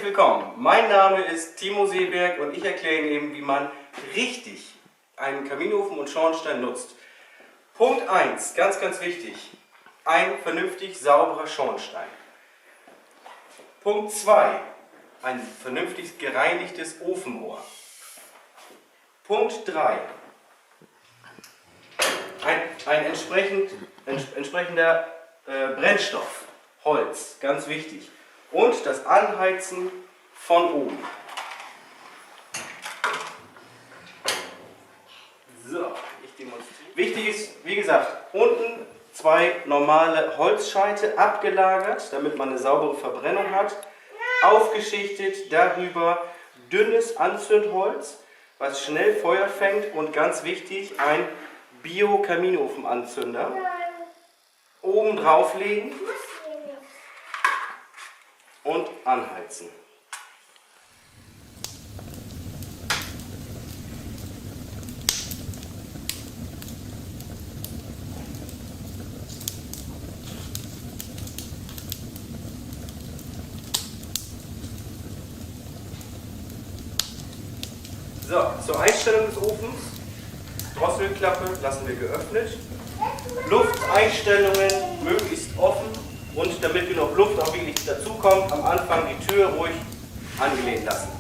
willkommen. Mein Name ist Timo Seeberg und ich erkläre Ihnen eben, wie man richtig einen Kaminofen und Schornstein nutzt. Punkt 1, ganz, ganz wichtig, ein vernünftig sauberer Schornstein. Punkt 2, ein vernünftig gereinigtes Ofenrohr. Punkt 3, ein entsprechender Brennstoff, Holz, ganz wichtig. Und das Anheizen von oben. So, ich demonstriere. Wichtig ist, wie gesagt, unten 2 normale Holzscheite abgelagert, damit man eine saubere Verbrennung hat. Aufgeschichtet, darüber dünnes Anzündholz, was schnell Feuer fängt, und ganz wichtig, ein Bio-Kaminofenanzünder. Oben drauflegen und anheizen. So, zur Einstellung des Ofens. Drosselklappe lassen wir geöffnet. Lufteinstellungen möglichst offen. Und damit genug Luft auch wirklich dazukommt, am Anfang die Tür ruhig angelehnt lassen.